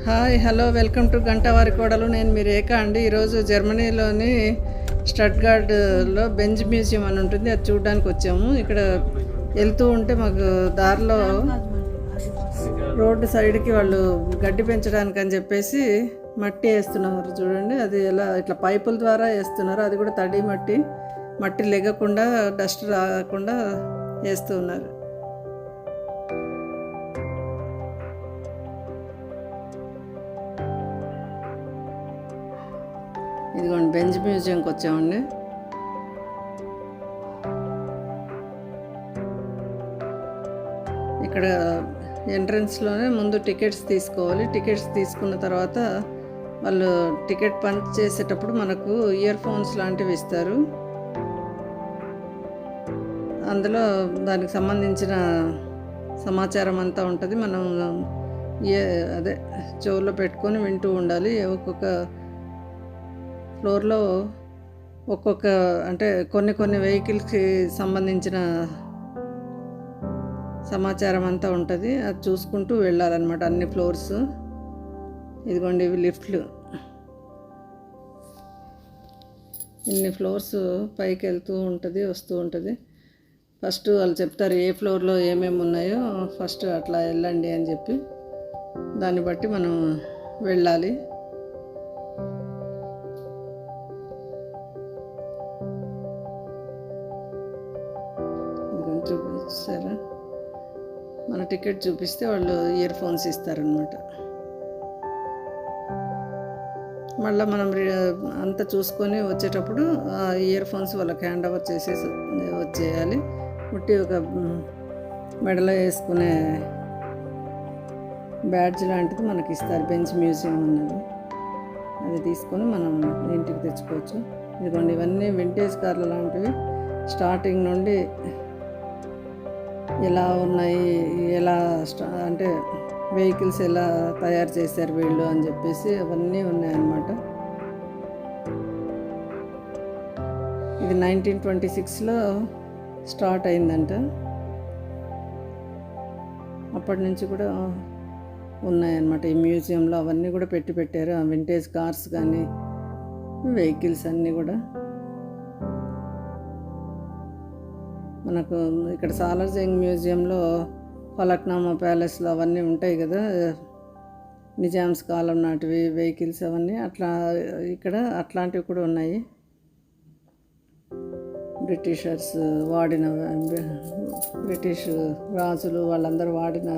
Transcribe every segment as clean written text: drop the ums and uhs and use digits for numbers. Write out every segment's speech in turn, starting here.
Hi hello welcome to గంటవారి కోడలు. నేను మీ రేఖ అండి. ఈరోజు జర్మనీలోని స్టట్గార్డ్లో బెంజ్ మ్యూజియం అని ఉంటుంది, అది చూడడానికి వచ్చాము. ఇక్కడ వెళ్తూ ఉంటే మాకు దారిలో రోడ్డు సైడ్కి వాళ్ళు గడ్డి పెంచడానికి అని చెప్పేసి మట్టి వేస్తున్నారు చూడండి. అది ఎలా ఇట్లా పైపుల ద్వారా వేస్తున్నారు, అది కూడా తడి మట్టి లెగకుండా డస్ట్ రాకుండా వేస్తూ ఉన్నారు. ఇదిగోండి బెంజ్ మ్యూజియంకి వచ్చామండి. ఇక్కడ ఎంట్రన్స్లోనే ముందు టికెట్స్ తీసుకోవాలి. టికెట్స్ తీసుకున్న తర్వాత వాళ్ళు టికెట్ పంచ్ చేసేటప్పుడు మనకు ఇయర్ ఫోన్స్ లాంటివి ఇస్తారు. అందులో దానికి సంబంధించిన సమాచారం అంతా ఉంటుంది. మనం చెవుల్లో పెట్టుకొని వింటూ ఉండాలి. ఒక్కొక్క ఫ్లోర్లో ఒక్కొక్క అంటే కొన్ని వెహికల్స్కి సంబంధించిన సమాచారం అంతా ఉంటుంది. అది చూసుకుంటూ వెళ్ళాలన్నమాట అన్ని ఫ్లోర్స్. ఇదిగోండి ఇవి లిఫ్ట్లు. ఇన్ని ఫ్లోర్స్ పైకి వెళ్తూ ఉంటుంది, వస్తూ ఉంటుంది. ఫస్ట్ వాళ్ళు చెప్తారు ఏ ఫ్లోర్లో ఏమేమి ఉన్నాయో, ఫస్ట్ అట్లా వెళ్ళండి అని చెప్పి దాన్ని బట్టి మనం వెళ్ళాలి. చూపిస్తారా, మన టికెట్ చూపిస్తే వాళ్ళు ఇయర్ ఫోన్స్ ఇస్తారనమాట. మళ్ళీ మనం అంతా చూసుకొని వచ్చేటప్పుడు ఆ ఇయర్ ఫోన్స్ వాళ్ళకి హ్యాండ్ ఓవర్ చేసేసి వచ్చేయాలి. ముట్టి ఒక మెడలో వేసుకునే బ్యాడ్జ్ లాంటిది మనకి ఇస్తారు, బెంజ్ మ్యూజియం అన్నది. అది తీసుకొని మనం ఇంటికి తెచ్చుకోవచ్చు. ఇదిగోండి ఇవన్నీ వింటేజ్ కార్లు లాంటివి. స్టార్టింగ్ నుండి ఎలా ఉన్నాయి, ఎలా అంటే వెహికల్స్ ఎలా తయారు చేశారు వీళ్ళు అని చెప్పేసి అవన్నీ ఉన్నాయన్నమాట. ఇది 1926లో స్టార్ట్ అయిందంట. అప్పటి నుంచి కూడా ఉన్నాయన్నమాట ఈ మ్యూజియంలో. అవన్నీ కూడా పెట్టారు, వింటేజ్ కార్స్ కానీ వెహికల్స్ అన్నీ కూడా. మనకు ఇక్కడ సాలార్జంగ్ మ్యూజియంలో ఫలక్నామా ప్యాలెస్లో అవన్నీ ఉంటాయి కదా, నిజామ్స్ కాలం నాటివి వెహికల్స్ అవన్నీ. అట్లా ఇక్కడ అట్లాంటివి కూడా ఉన్నాయి. బ్రిటిషర్స్ వాడిన, బ్రిటిష్ రాజులు వాళ్ళందరూ వాడిన,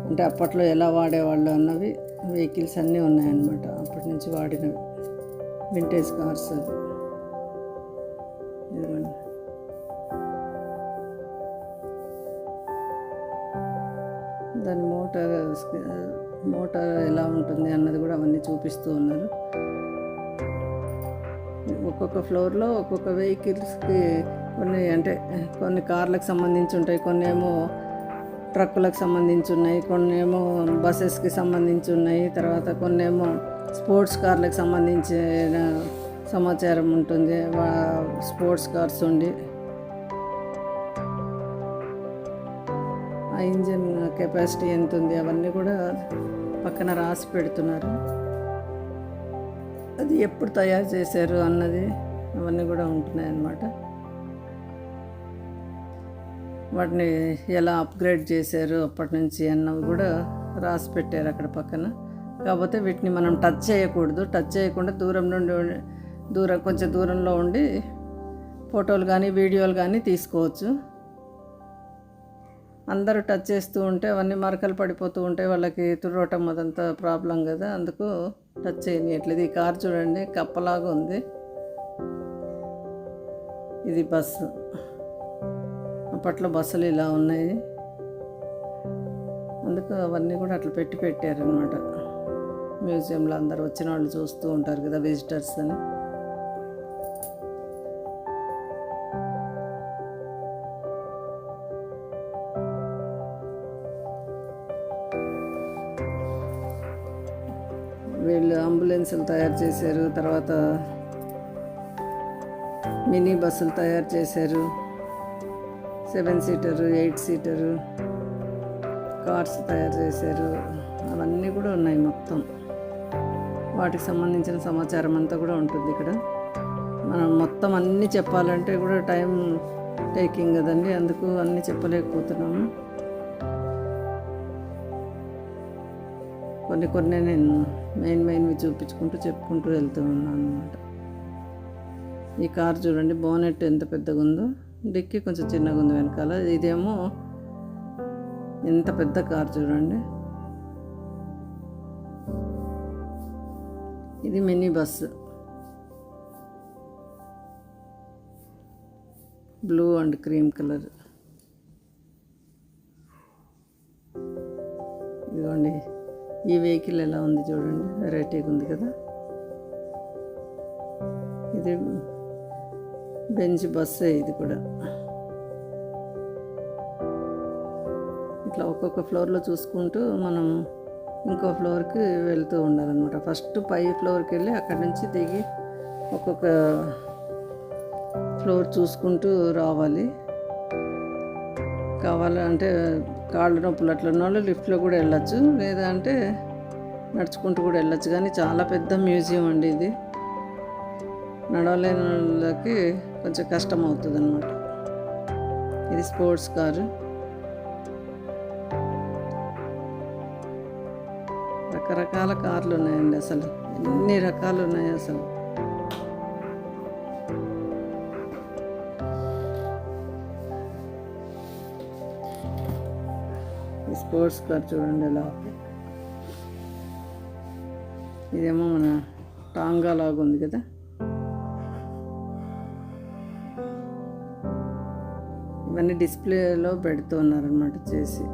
అంటే అప్పట్లో ఎలా వాడేవాళ్ళు అన్నవి వెహికల్స్ అన్నీ ఉన్నాయన్నమాట. అప్పటి నుంచి వాడినవి వింటేజ్ కార్స్. అది ఇదిగోండి. దాని మోటార్ ఎలా ఉంటుంది అన్నది కూడా అవన్నీ చూపిస్తూ ఉన్నారు. ఒక్కొక్క ఫ్లోర్లో ఒక్కొక్క వెహికల్స్కి కొన్ని కార్లకు సంబంధించి ఉంటాయి, కొన్ని ఏమో ట్రక్కులకు సంబంధించి ఉన్నాయి, కొన్ని ఏమో బస్సెస్కి సంబంధించి ఉన్నాయి, తర్వాత కొన్ని ఏమో స్పోర్ట్స్ కార్లకు సంబంధించిన సమాచారం ఉంటుంది. స్పోర్ట్స్ కార్స్ ఉండి ఆ ఇంజిన్ కెపాసిటీ ఎంత ఉంది అవన్నీ కూడా పక్కన రాసి పెడుతున్నారు. అది ఎప్పుడు తయారు చేశారు అన్నది అవన్నీ కూడా ఉంటున్నాయి అన్నమాట. వాటిని ఎలా అప్గ్రేడ్ చేశారు అప్పటి నుంచి అన్నవి కూడా రాసి పెట్టారు అక్కడ పక్కన. కాకపోతే వీటిని మనం టచ్ చేయకూడదు. టచ్ చేయకుండా కొంచెం దూరంలో ఉండి ఫోటోలు కానీ వీడియోలు కానీ తీసుకోవచ్చు. అందరూ టచ్ చేస్తూ ఉంటే అవన్నీ మరకలు పడిపోతూ ఉంటాయి, వాళ్ళకి తుడవటం అదంతా ప్రాబ్లం కదా, అందుకు టచ్ చేయనియట్లేదు. ఈ కార్ చూడండి కప్పలాగా ఉంది. ఇది బస్సు. అప్పట్లో బస్సులు ఇలా ఉన్నాయి, అందుకు అవన్నీ కూడా అట్లా పెట్టారనమాట మ్యూజియంలో. అందరు వచ్చిన వాళ్ళు చూస్తూ ఉంటారు కదా, విజిటర్స్ అని. వీళ్ళు అంబులెన్సులు తయారు చేశారు, తర్వాత మినీ బస్సులు తయారు చేశారు, 7 సీటరు 8 సీటరు కార్స్ తయారు చేశారు. అవన్నీ ఇవన్నీ కూడా ఉన్నాయి మొత్తం. వాటికి సంబంధించిన సమాచారం అంతా కూడా ఉంటుంది ఇక్కడ. మనం మొత్తం అన్నీ చెప్పాలంటే కూడా టైం టేకింగ్ కదండి, అందుకు అన్నీ చెప్పలేకపోతున్నాము. కొన్ని నేను మెయిన్వి చూపించుకుంటూ చెప్పుకుంటూ వెళ్తూ ఉన్నాను అన్నమాట. ఈ కార్ చూడండి, బోనెట్ ఎంత పెద్దగా ఉందో, డిక్కీ కొంచెం చిన్నగా ఉంది వెనకాల. ఇదేమో ఎంత పెద్ద కార్ చూడండి. ఇది mini bus, blue and cream colour. ఇదిగోండి ఈ వెహికల్ ఎలా ఉంది చూడండి, వెరైటీగా ఉంది కదా. ఇది బెంజ్ బస్సే, ఇది కూడా. ఇట్లా ఒక్కొక్క ఫ్లోర్లో చూసుకుంటూ మనం ఇంకో ఫ్లోర్కి వెళ్తూ ఉండాలన్నమాట. ఫస్ట్ పై ఫ్లోర్కి వెళ్ళి అక్కడి నుంచి దిగి ఒక్కొక్క ఫ్లోర్ చూసుకుంటూ రావాలి. కావాలంటే కాళ్ళు నొప్పులు అట్లా ఉన్న వాళ్ళు లిఫ్ట్లో కూడా వెళ్ళచ్చు, లేదా అంటే నడుచుకుంటూ కూడా వెళ్ళచ్చు. కానీ చాలా పెద్ద మ్యూజియం అండి ఇది. నడవలేని వాళ్ళకి కొంచెం కష్టం అవుతుంది అన్నమాట. ఇది స్పోర్ట్స్ కారు. రకరకాల కార్లు ఉన్నాయండి, అసలు ఎన్ని రకాలు ఉన్నాయి అసలు. ఈ స్పోర్ట్స్ కార్ చూడండి ఎలా. ఇదేమో మన టాంగా లాగా ఉంది కదా. ఇవన్నీ డిస్ప్లేలో పెడుతూ ఉన్నారనమాట చేసి.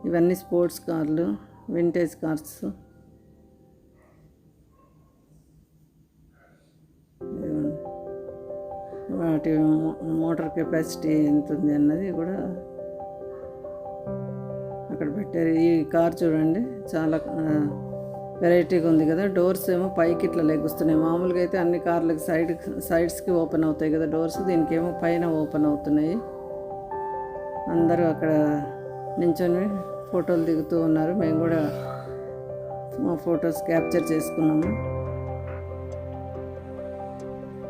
ఇవన్నీ స్పోర్ట్స్ కార్లు, వింటేజ్ కార్స్. వాటి మోటార్ కెపాసిటీ ఎంత ఉంది అన్నది కూడా అక్కడ పెట్టారు. ఈ కార్ చూడండి చాలా వెరైటీగా ఉంది కదా. డోర్స్ ఏమో పైకి ఇట్లా లెగుస్తున్నాయి. మామూలుగా అయితే అన్ని కార్లకు సైడ్స్కి ఓపెన్ అవుతాయి కదా డోర్స్, దీనికి ఏమో పైన ఓపెన్ అవుతున్నాయి. అందరూ అక్కడ నించొని ఫోటోలు దిగుతూ ఉన్నారు. మేము కూడా మా ఫొటోస్ క్యాప్చర్ చేసుకున్నాము.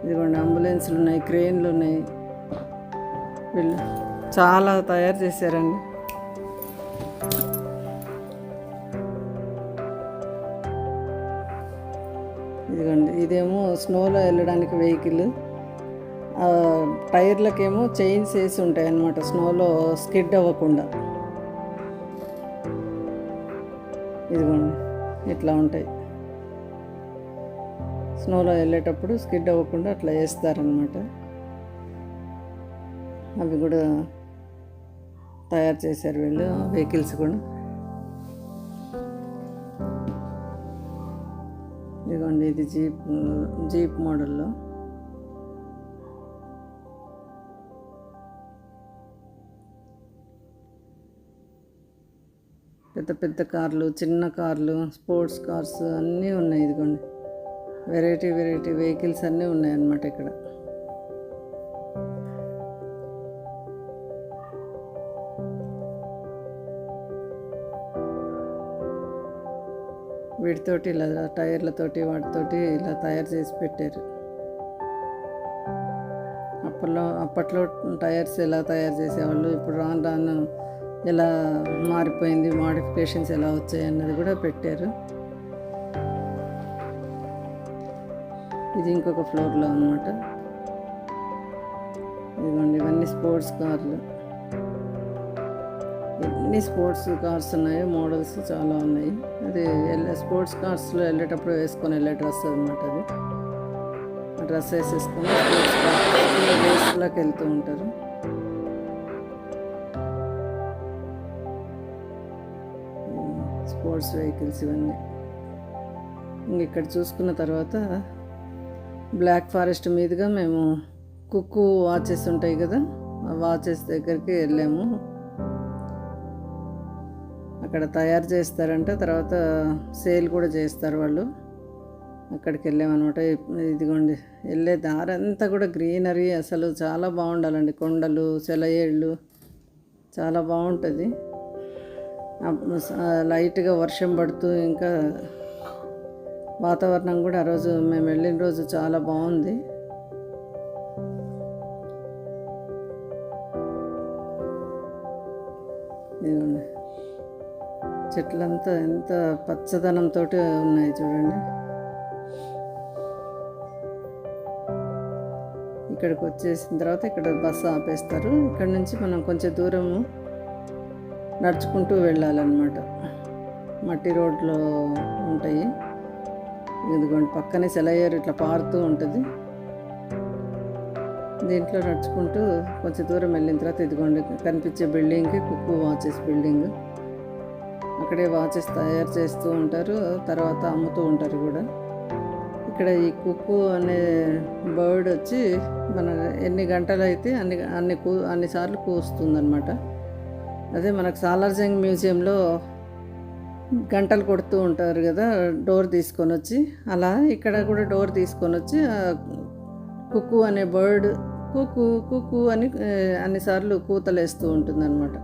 ఇదిగోండి అంబులెన్స్లు ఉన్నాయి, క్రెయిన్లు ఉన్నాయి. వీళ్ళు చాలా తయారు చేశారండి. ఇదిగోండి ఇదేమో స్నోలో వెళ్ళడానికి వెహికల్. టైర్లకేమో చైన్స్ వేసి ఉంటాయి అన్నమాట, స్నోలో స్కిడ్ అవ్వకుండా. ఇదిగోండి ఇట్లా ఉంటాయి, స్నోలో వెళ్ళేటప్పుడు స్కిడ్ అవ్వకుండా అట్లా వేస్తారనమాట. అవి కూడా తయారు చేశారు వీళ్ళు, వెహికల్స్ కూడా. ఇదిగోండి ఇది జీప్ మోడల్లో. పెద్ద పెద్ద కార్లు, చిన్న కార్లు, స్పోర్ట్స్ కార్స్ అన్నీ ఉన్నాయి. ఇదిగోండి వెరైటీ వెహికల్స్ అన్నీ ఉన్నాయన్నమాట ఇక్కడ. వీటితోటి ఇలా టైర్లతోటి వాటితోటి ఇలా తయారు చేసి పెట్టారు. అప్పట్లో టైర్స్ ఎలా తయారు చేసేవాళ్ళు, ఇప్పుడు రాను ఎలా మారిపోయింది, మోడిఫికేషన్స్ ఎలా వచ్చాయి అన్నది కూడా పెట్టారు. ఇది ఇంకొక ఫ్లోర్లో అన్నమాట. ఇదిగోండి ఇవన్నీ స్పోర్ట్స్ కార్లు. ఎన్ని స్పోర్ట్స్ కార్స్ ఉన్నాయో, మోడల్స్ చాలా ఉన్నాయి. అది స్పోర్ట్స్ కార్స్లో వెళ్ళేటప్పుడు వేసుకొని వెళ్ళే డ్రెస్ అనమాట. అది ఆ డ్రెస్ వేసేసుకొని స్పోర్ట్స్ కార్స్ రేస్లోకి వెళ్తూ ఉంటారు. స్పోర్ట్స్ వెహికల్స్ ఇవన్నీ. ఇంక ఇక్కడ చూసుకున్న తర్వాత బ్లాక్ ఫారెస్ట్ మీదుగా మేము కుక్కు వాచెస్ ఉంటాయి కదా, ఆ వాచెస్ దగ్గరికి వెళ్ళాము. అక్కడ తయారు చేస్తారంటే తర్వాత సేల్ కూడా చేస్తారు వాళ్ళు. అక్కడికి వెళ్ళామన్నమాట. ఇదిగోండి వెళ్ళే దారంతా కూడా గ్రీనరీ, అసలు చాలా బాగుండాలండి. కొండలు, సెలయేళ్ళు, చాలా బాగుంటుంది. లైట్గా వర్షం పడుతూ ఇంకా వాతావరణం కూడా ఆ రోజు మేము వెళ్ళిన రోజు చాలా బాగుంది. ఇదిగోండి చెట్లంతా ఎంత పచ్చదనంతో ఉన్నాయి చూడండి. ఇక్కడికి వచ్చేసిన తర్వాత ఇక్కడ బస్సు ఆపేస్తారు. ఇక్కడ నుంచి మనం కొంచెం దూరము నడుచుకుంటూ వెళ్ళాలన్నమాట. మట్టి రోడ్లు ఉంటాయి. ఇదిగోండి పక్కనే సెలయేరు ఇట్లా పారుతూ ఉంటుంది. దీంట్లో నడుచుకుంటూ కొంచెం దూరం వెళ్ళిన తర్వాత ఇదిగోండి కనిపించే బిల్డింగ్కి కుక్కు వాచెస్ బిల్డింగ్. అక్కడే వాచెస్ తయారు చేస్తూ ఉంటారు, తర్వాత అమ్ముతూ ఉంటారు కూడా. ఇక్కడ ఈ కుక్కు అనే బర్డ్ వచ్చి మన ఎన్ని గంటలు అయితే అన్నిసార్లు కూస్తుందన్నమాట. అదే మనకు సాలార్జంగ్ మ్యూజియంలో గంటలు కొడుతూ ఉంటారు కదా డోర్ తీసుకొని వచ్చి, అలా ఇక్కడ కూడా డోర్ తీసుకొని వచ్చి కుక్కు అనే బర్డ్ కుక్కు కుక్కు అని అన్నిసార్లు కూతలేస్తూ ఉంటుందన్నమాట.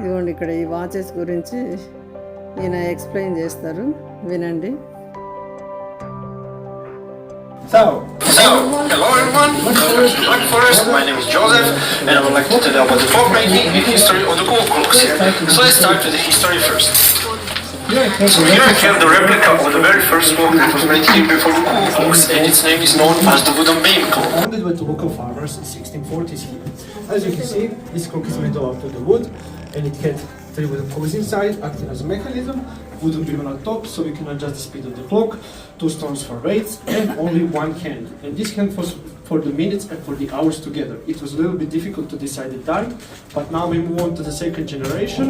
ఇదిగోండి ఇక్కడ ఈ వాచెస్ గురించి ఈయన ఎక్స్ప్లెయిన్ చేస్తారు, వినండి. So, hello everyone, welcome to Zurich Forest. My name is Joseph and I would like to tell you about the folk making and history of the Cuckoo here. So let's start with the history first. So here I have the replica of the very first clock that was made here before the Cuckoo, and its name is known as the wooden beam clock. Founded by the local farmers in 1640s here. As you can see, this clock is made out of the wood, and it had 3 wooden poles inside, acting as a mechanism, wooden beam on top, so we can adjust the speed of the clock, 2 stones for weights, and only 1 hand. And this hand was for the minutes and for the hours together. It was a little bit difficult to decide the time, but now we move on to the second generation,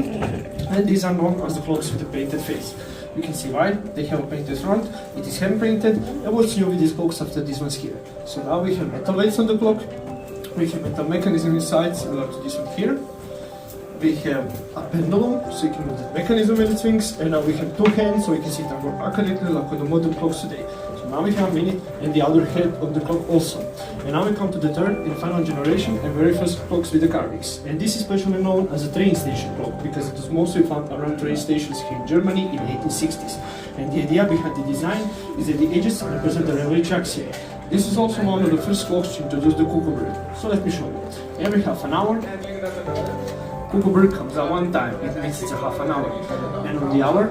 and these are known as the clocks with the painted face. You can see why, they have a painted front, it is hand printed, and what's new with these clocks after these ones here. So now we have metal weights on the clock, we have metal mechanism inside, similar to this one here. We have a pendulum, so you can move the mechanism when it swings, and now we have 2 hands, so we can see it more accurately like with the modern clocks today. So now we have a minute and the other head of the clock also. And now we come to the third and final generation and very first clocks with the carvings. And this is specially known as a train station clock because it was mostly found around train stations here in Germany in the 1860s. And the idea behind the design is that the edges represent the railway tracks here. This is also one of the first clocks to introduce the cuckoo bird. So let me show you. Every half an hour, cuckoo bird comes at 1 time, it means it's a half an hour. And on the hour,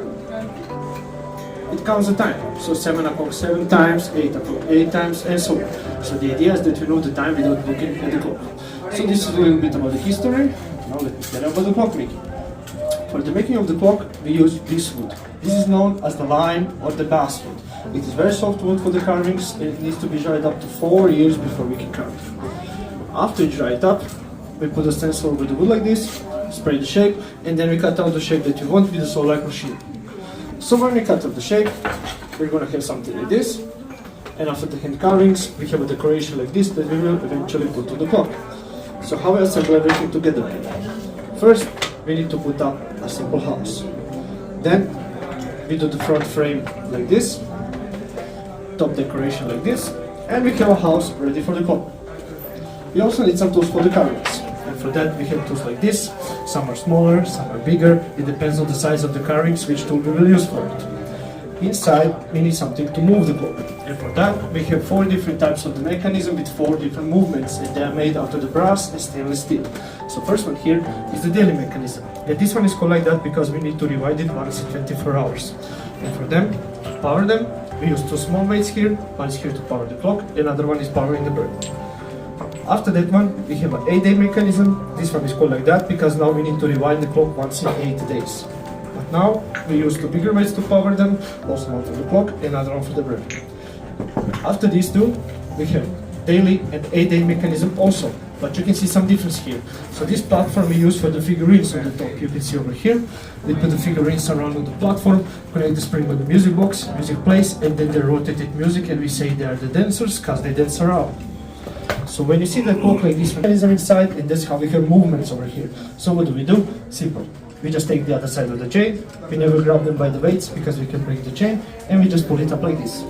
it counts the time. So 7 o'clock 7 times, 8 o'clock 8 times, and so on. So the idea is that you know the time without looking at the clock. So this is a little bit about the history. Now let me tell you about the clock making. For the making of the clock, we use this wood. This is known as the lime or the basswood. It is very soft wood for the carvings, and it needs to be dried up to 4 years before we can carve. After you dry it up, we put a stencil over the wood like this, spray the shape, and then we cut out the shape that you want with the saw-like machine. So when we cut out the shape, we're going to have something like this, and after the hand carvings, we have a decoration like this that we will eventually put on the clock. So how we assemble everything together? First, we need to put up a simple house. Then we do the front frame like this, top decoration like this, and we have a house ready for the clock. We also need some tools for the carvings, and for that we have tools like this. Some are smaller, some are bigger, it depends on the size of the carvings which tool we will use for it. Inside we need something to move the clock, and for that we have 4 different types of the mechanism with 4 different movements, and they are made out of the brass and stainless steel. So first one here is the daily mechanism, and this one is called like that because we need to rewind it once in 24 hours. And for them, to power them, We use two small weights here. One is here to power the clock, another one is powering the bird. After that one, we have an 8-day mechanism. This one is called like that because now we need to rewind the clock once in 8 days. But now we use two bigger weights to power them, also one for the clock, another one for the bird. After these two, we have daily and 8-day mechanism also. But you can see some difference here. So this platform we use for the figurines on the top. You can see over here, we put the figurines around on the platform, connect the spring with the music box, music plays, and then they rotated music, and we say they are the dancers because they dance around. So when you see the clock like this mechanism inside, and that's how we have movements over here. So what do? Simple. We just take the other side of the chain, we never grab them by the weights because we can break the chain, and we just pull it up like this.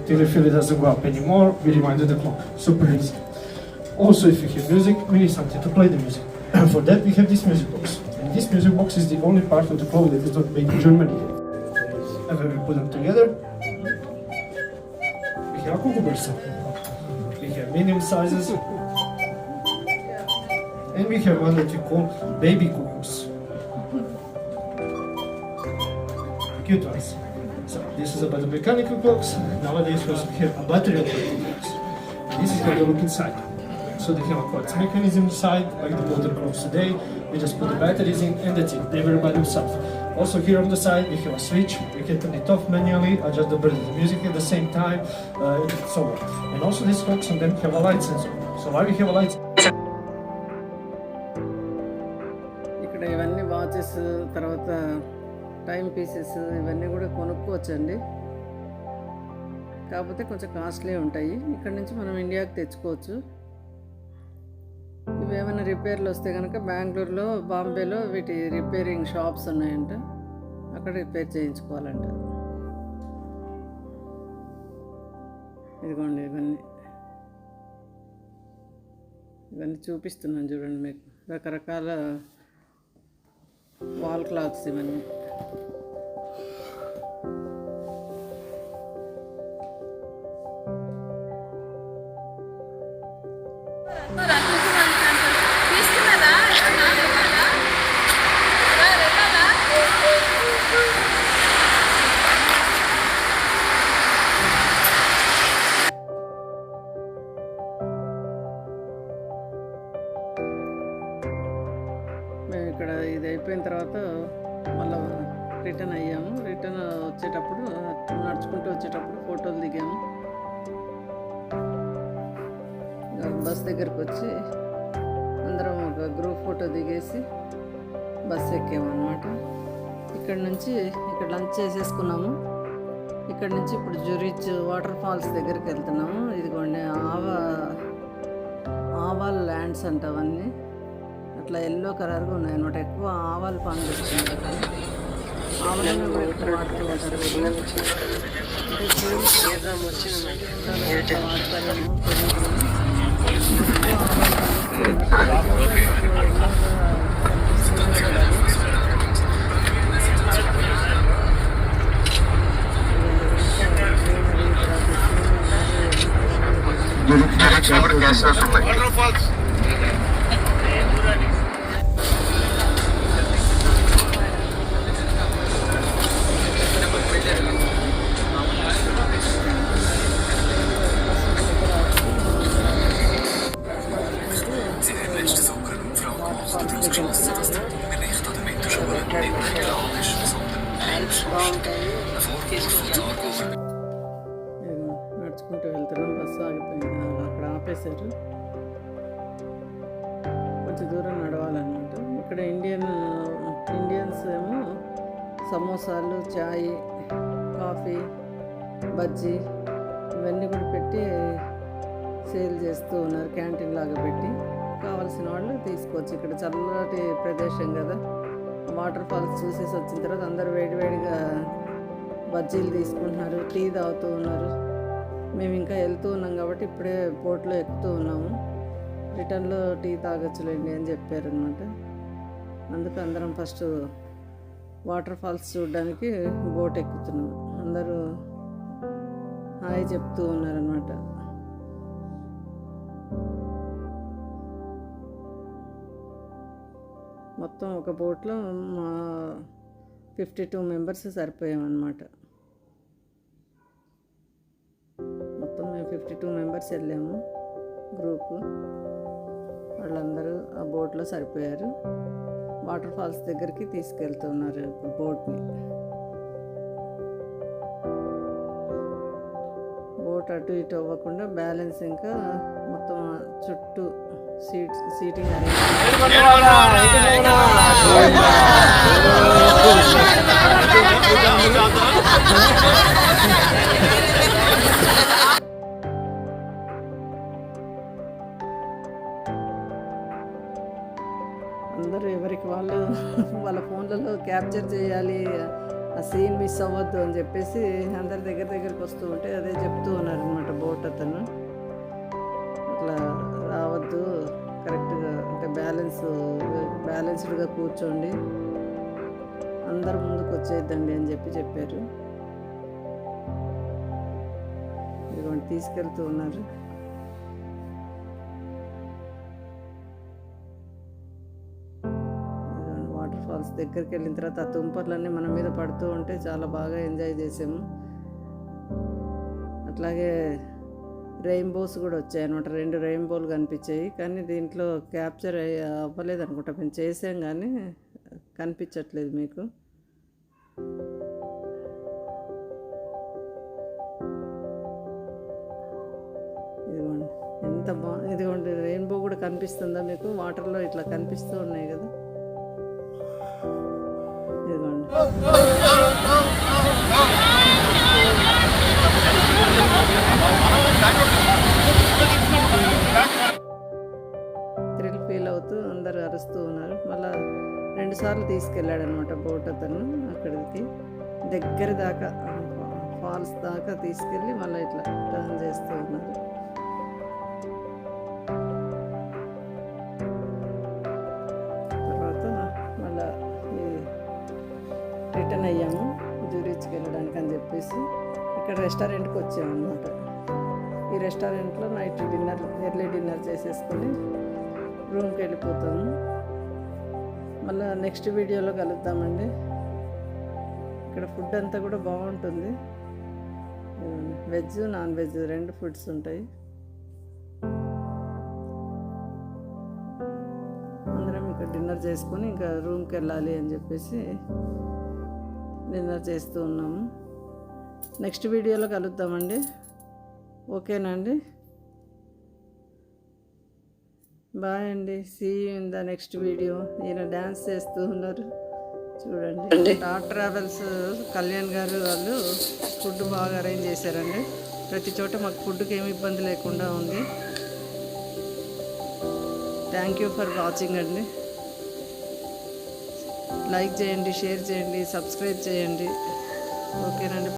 Till we feel it doesn't go up anymore, we rewind the clock. Super easy. Also, if you hear music, we need something to play the music. And for that, we have this music box. And this music box is the only part of the clock that is not made in Germany. And when we put them together, we have a cuckoo burst. We have medium sizes. And we have one that we call baby cuckoos. Cute ones. So, this is about the mechanical clocks. Nowadays, we also have a battery operated clocks. This is how they look inside. So they have a quartz mechanism inside, like the modern clocks today. We just put the batteries in and that's it. They were by themselves. Also here on the side we have a switch. We can turn it off manually, adjust the bird and the music at the same time, so on. And also these clocks on them have a light sensor. So why we have a light sensor? ఇక్కడ ఇవన్నీ watches, తర్వాత time pieces ఇవన్నీ కూడా కొనుక్కోవచ్చండి. కాకపోతే కొంచెం costly ఉంటాయి. ఇక్కడ నుంచి మనం ఇండియాకి తెచ్చుకోవచ్చు. ఇవి ఏమైనా రిపేర్లు వస్తే కనుక బెంగళూరులో, బాంబేలో వీటి రిపేరింగ్ షాప్స్ ఉన్నాయంట, అక్కడ రిపేర్ చేయించుకోవాలంట. ఇదిగోండి ఇవన్నీ చూపిస్తున్నాను చూడండి మీకు. రకరకాల వాల్ క్లాక్స్ ఇవన్నీ. మేము ఇక్కడ ఇది అయిపోయిన తర్వాత మళ్ళీ రిటర్న్ అయ్యాము. రిటర్న్ వచ్చేటప్పుడు నడుచుకుంటూ వచ్చేటప్పుడు ఫోటోలు దిగాము. బస్ దగ్గరకు వచ్చి అందరం ఒక గ్రూప్ ఫోటో దిగేసి బస్ ఎక్కాము అన్నమాట. ఇక్కడ నుంచి ఇక్కడ లంచ్ చేసేసుకున్నాము. ఇక్కడ నుంచి ఇప్పుడు జూరిచ్ వాటర్ ఫాల్స్ దగ్గరికి వెళ్తున్నాము. ఇదిగోండి ఆవాల్ ల్యాండ్స్ అంట అవన్నీ. అట్లా ఎల్లో కలర్గా ఉన్నాయి అన్నమాట. ఎక్కువ ఆవాలు పండిస్తుంది. ఆవాలను కూడా ఎక్కువ వాడుతూ ఉంటారు. Water Falls. నడుచుకుంటూ వెళ్తున్నాం. బస్సు ఆగిపోయింది, అక్కడ ఆపేశారు. కొంచెం దూరం నడవాలన్నమాట. ఇక్కడ ఇండియన్స్ ఏమో సమోసాలు, చాయ్, కాఫీ, బజ్జీ ఇవన్నీ కూడా పెట్టి సేల్ చేస్తూ ఉన్నారు. క్యాంటీన్ లాగా పెట్టి కావాల్సిన వాళ్ళు తీసుకోవచ్చు. ఇక్కడ చల్లటి ప్రదేశం కదా. వాటర్ ఫాల్స్ చూసేసి వచ్చిన తర్వాత అందరూ వేడివేడిగా బజ్జీలు తీసుకుంటున్నారు, టీ తాగుతూ ఉన్నారు. మేము ఇంకా వెళ్తూ ఉన్నాం కాబట్టి ఇప్పుడే బోట్లో ఎక్కుతూ ఉన్నాము. రిటర్న్లో టీ తాగొచ్చులేండి అని చెప్పారనమాట. అందుకు అందరం ఫస్ట్ వాటర్ ఫాల్స్ చూడడానికి బోట్ ఎక్కుతున్నాం. అందరూ హాయ్ చెప్తూ ఉన్నారనమాట. మొత్తం ఒక బోట్లో 52 మెంబర్స్ సరిపోయామన్నమాట. మెంబర్స్ వెళ్ళాము గ్రూపు. వాళ్ళందరూ ఆ బోట్లో సరిపోయారు. వాటర్ ఫాల్స్ దగ్గరికి తీసుకెళ్తున్నారు ఇప్పుడు బోట్ని. బోట్ అటు ఇటు అవ్వకుండా బ్యాలెన్స్ ఇంకా మొత్తం చుట్టూ సీటింగ్ అందరూ ఎవరికి వాళ్ళు వాళ్ళ ఫోన్లలో క్యాప్చర్ చేయాలి, ఆ సీన్ మిస్ అవ్వద్దు అని చెప్పేసి అందరి దగ్గరికి వస్తూ ఉంటే అదే చెప్తూ ఉన్నారనమాట బోట్ అతను. అట్లా రావద్దు, కరెక్ట్గా అంటే బ్యాలెన్స్డ్గా కూర్చోండి, అందరు ముందుకు వచ్చేద్దండి అని చెప్పారు. ఇదిగోండి తీసుకెళ్తూ ఉన్నారు. వాటర్ ఫాల్స్ దగ్గరికి వెళ్ళిన తర్వాత ఆ తుంపర్లన్నీ మన మీద పడుతూ ఉంటే చాలా బాగా ఎంజాయ్ చేసాము. అట్లాగే రెయిన్బోస్ కూడా వచ్చాయి అనమాట. 2 రెయిన్బోలు కనిపించాయి, కానీ దీంట్లో క్యాప్చర్ అవ్వలేదు అనుకుంటా. మేము చేసాం కానీ కనిపించట్లేదు మీకు. ఇదిగోండి ఎంత ఇదిగోండి రెయిన్బో కూడా కనిపిస్తుందా మీకు? వాటర్లో ఇట్లా కనిపిస్తూ ఉన్నాయి కదా. ఇదిగోండి థ్రిల్ ఫీల్ అవుతూ అందరూ అరుస్తూ ఉన్నారు. మళ్ళీ 2 సార్లు తీసుకెళ్ళాడనమాట బోట్ అతను. అక్కడికి దగ్గర దాకా ఫాల్స్ దాకా తీసుకెళ్ళి మళ్ళీ ఇట్లా టర్న్ చేస్తూ ఉన్నారు. తర్వాత మళ్ళీ రిటర్న్ అయ్యాము జూరిచ్కి వెళ్ళడానికి అని చెప్పేసి ఇక్కడ రెస్టారెంట్కి వచ్చామన్నమాట. ఈ రెస్టారెంట్లో నైట్ ఎర్లీ డిన్నర్ చేసేసుకొని రూమ్కి వెళ్ళిపోతాము. మళ్ళీ నెక్స్ట్ వీడియోలో కలుద్దామండి. ఇక్కడ ఫుడ్ అంతా కూడా బాగుంటుంది. వెజ్ నాన్ వెజ్ 2 ఫుడ్స్ ఉంటాయి. అందరం ఇక్కడ డిన్నర్ చేసుకొని ఇంకా రూమ్కి వెళ్ళాలి అని చెప్పేసి డిన్నర్ చేస్తూ ఉన్నాము. నెక్స్ట్ వీడియోలో కలుద్దామండి. ఓకేనా అండి? బాయ్ అండి. See you in the next video. ఈయన డ్యాన్స్ చేస్తూ ఉన్నారు చూడండి. స్టార్ ట్రావెల్స్ కళ్యాణ్ గారు వాళ్ళు ఫుడ్ బాగా అరేంజ్ చేశారండి. ప్రతి చోట మాకు ఫుడ్కి ఏమి ఇబ్బంది లేకుండా ఉంది. థ్యాంక్ యూ ఫర్ వాచింగ్ అండి. లైక్ చేయండి, షేర్ చేయండి, సబ్స్క్రైబ్ చేయండి. ఓకేనండి.